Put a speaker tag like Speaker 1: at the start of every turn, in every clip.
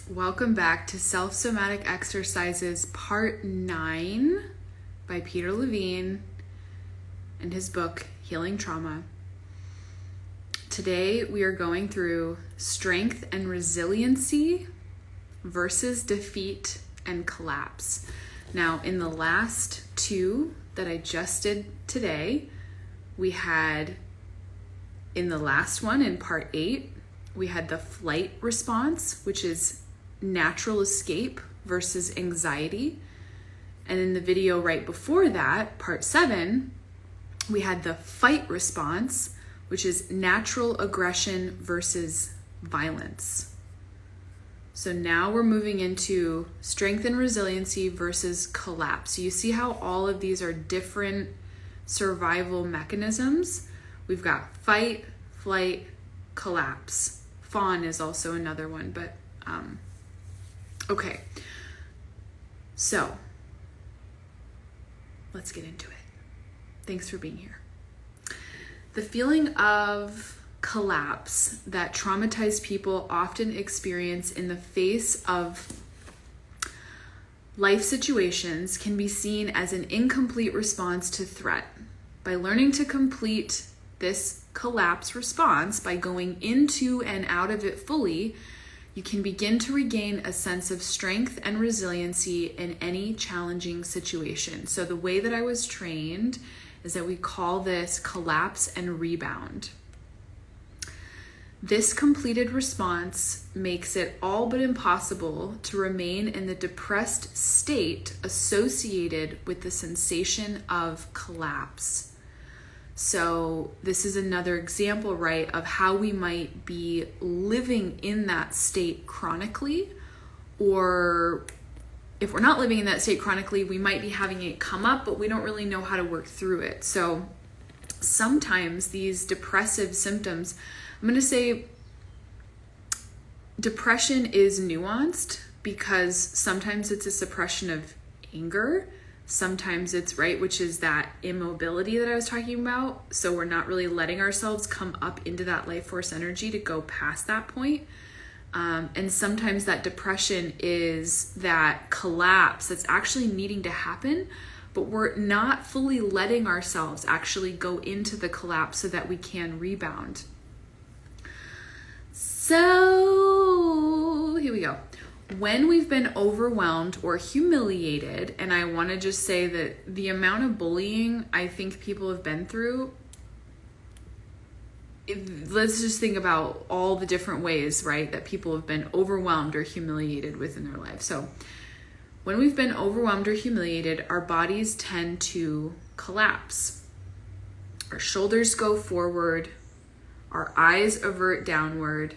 Speaker 1: Welcome back to Self-Somatic Exercises Part 9 by Peter Levine and his book, Healing Trauma. Today we are going through strength and resiliency versus defeat and collapse. Now, in the last two that I just did today, we had, in the last one, in Part 8, we had the flight response, which is natural escape versus anxiety. And in the video right before that, Part 7, we had the fight response, which is natural aggression versus violence. So now we're moving into strength and resiliency versus collapse. So you see how all of these are different survival mechanisms? We've got fight, flight, collapse. Fawn is also another one, but okay. So let's get into it. Thanks for being here. The feeling of collapse that traumatized people often experience in the face of life situations can be seen as an incomplete response to threat. By learning to complete this collapse response, by going into and out of it fully, you can begin to regain a sense of strength and resiliency in any challenging situation. So the way that I was trained is that we call this collapse and rebound. This completed response makes it all but impossible to remain in the depressed state associated with the sensation of collapse. So this is another example, right, of how we might be living in that state chronically, or if we're not living in that state chronically, we might be having it come up, but we don't really know how to work through it. So sometimes these depressive symptoms, I'm going to say depression is nuanced because sometimes it's a suppression of anger. Sometimes it's, right, which is that immobility that I was talking about. So we're not really letting ourselves come up into that life force energy to go past that point. And sometimes that depression is that collapse that's actually needing to happen, but we're not fully letting ourselves actually go into the collapse so that we can rebound. So here we go. When we've been overwhelmed or humiliated, and I want to just say that the amount of bullying I think people have been through, let's just think about all the different ways, right, that people have been overwhelmed or humiliated within their life. So when we've been overwhelmed or humiliated, our bodies tend to collapse. Our shoulders go forward, our eyes avert downward,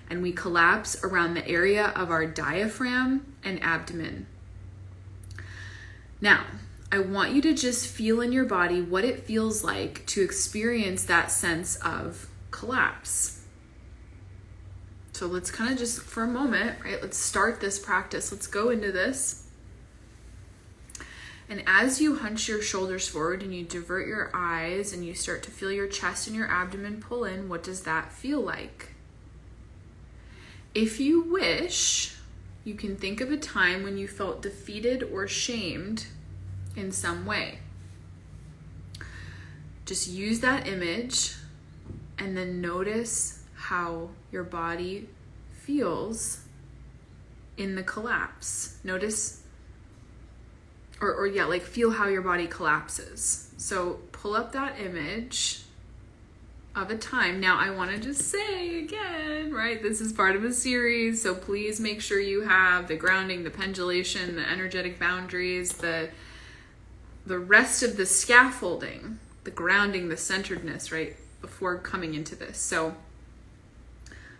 Speaker 1: and we collapse around the area of our diaphragm and abdomen. Now, I want you to just feel in your body what it feels like to experience that sense of collapse. So let's kind of just, for a moment, right, let's start this practice. Let's go into this. And as you hunch your shoulders forward and you divert your eyes and you start to feel your chest and your abdomen pull in, what does that feel like? If you wish, you can think of a time when you felt defeated or shamed in some way. Just use that image and then notice how your body feels in the collapse. Notice, feel how your body collapses. So pull up that image of a time. Now, I want to just say again, right, this is part of a series, so please make sure you have the grounding, the pendulation, the energetic boundaries, the rest of the scaffolding, the grounding, the centeredness, right, before coming into this. So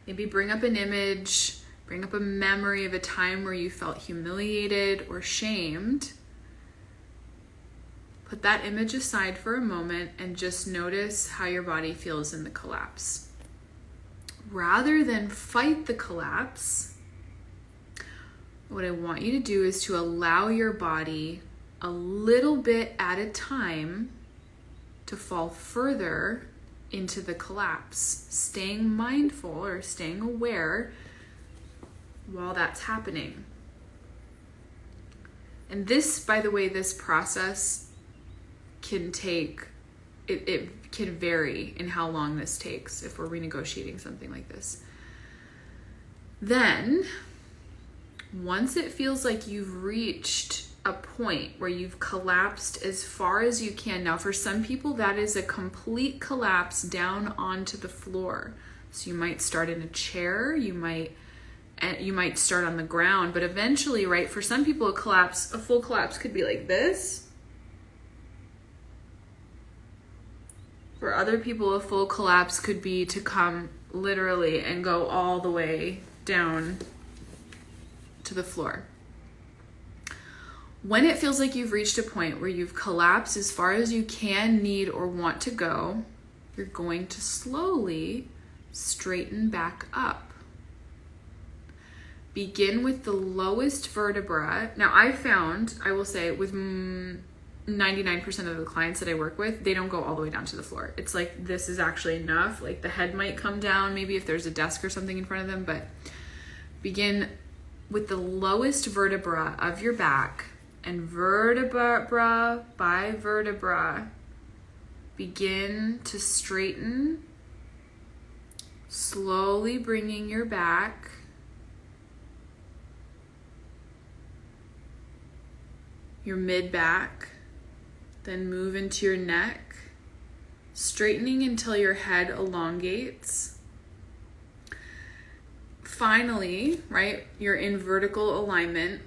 Speaker 1: maybe bring up an image, bring up a memory of a time where you felt humiliated or shamed. Put that image aside for a moment and just notice how your body feels in the collapse. Rather than fight the collapse, what I want you to do is to allow your body a little bit at a time to fall further into the collapse, staying mindful or staying aware while that's happening. And this, by the way, this process can take, it can vary in how long this takes if we're renegotiating something like this. Then, once it feels like you've reached a point where you've collapsed as far as you can. Now, for some people, that is a complete collapse down onto the floor. So you might start in a chair, you might start on the ground, but eventually, right, for some people, a full collapse could be like this. For other people, a full collapse could be to come literally and go all the way down to the floor. When it feels like you've reached a point where you've collapsed as far as you can, need, or want to go, you're going to slowly straighten back up. Begin with the lowest vertebra. Now, I found, I will say, with 99% of the clients that I work with, they don't go all the way down to the floor. It's like, this is actually enough. Like, the head might come down, maybe if there's a desk or something in front of them, but begin with the lowest vertebra of your back, and vertebra by vertebra, begin to straighten, slowly bringing your back, your mid-back, then move into your neck, straightening until your head elongates. Finally, right, you're in vertical alignment,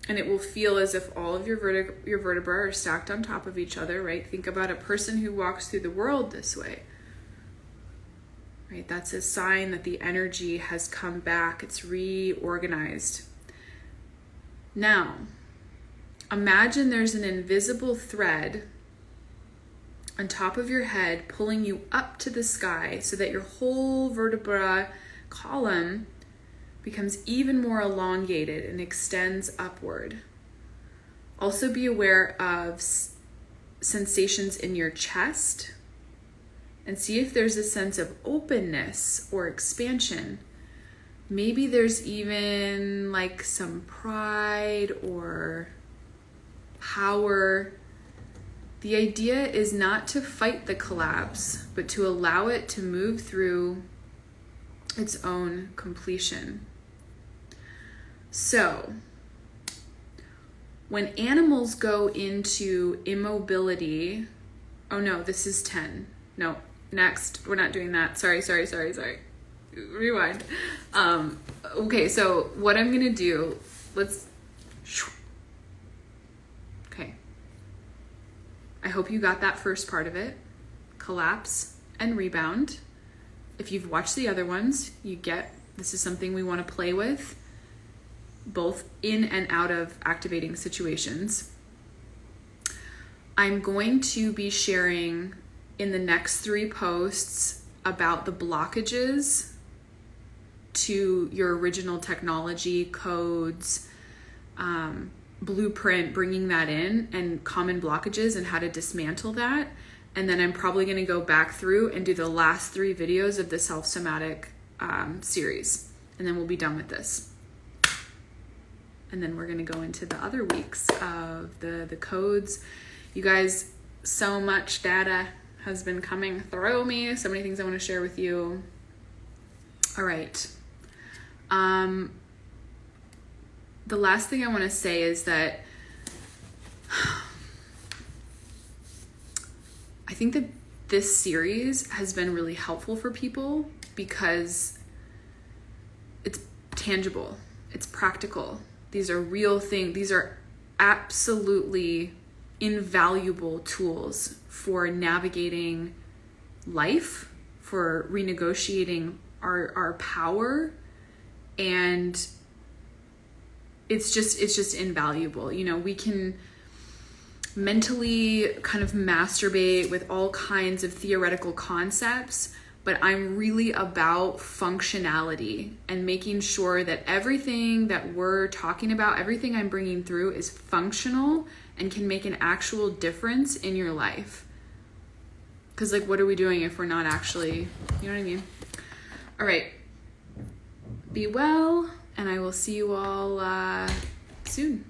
Speaker 1: and it will feel as if all of your vertebrae are stacked on top of each other, right? Think about a person who walks through the world this way, right? That's a sign that the energy has come back. It's reorganized. Now, imagine there's an invisible thread on top of your head pulling you up to the sky so that your whole vertebra column becomes even more elongated and extends upward. Also be aware of sensations in your chest and see if there's a sense of openness or expansion. Maybe there's even like some pride or power. The idea is not to fight the collapse, but to allow it to move through its own completion. So, when animals go into immobility, oh no, this is 10. No, next, we're not doing that. Sorry. Rewind. Okay, so what I'm gonna do, okay. I hope you got that first part of it. Collapse and rebound. If you've watched the other ones, you get this is something we want to play with, both in and out of activating situations. I'm going to be sharing in the next 3 posts about the blockages to your original technology, codes, blueprint, bringing that in, and common blockages and how to dismantle that. And then I'm probably going to go back through and do the last 3 videos of the self-somatic series. And then we'll be done with this. And then we're going to go into the other weeks of the codes. You guys, so much data has been coming through me. So many things I want to share with you. All right. The last thing I want to say is that I think that this series has been really helpful for people because it's tangible, it's practical. These are real things. These are absolutely invaluable tools for navigating life, for renegotiating our power, and it's just invaluable. You know, we can mentally kind of masturbate with all kinds of theoretical concepts, but I'm really about functionality and making sure that everything that we're talking about, everything I'm bringing through is functional and can make an actual difference in your life. Because like, what are we doing if we're not actually, you know what I mean? All right. Be well. and I will see you all soon.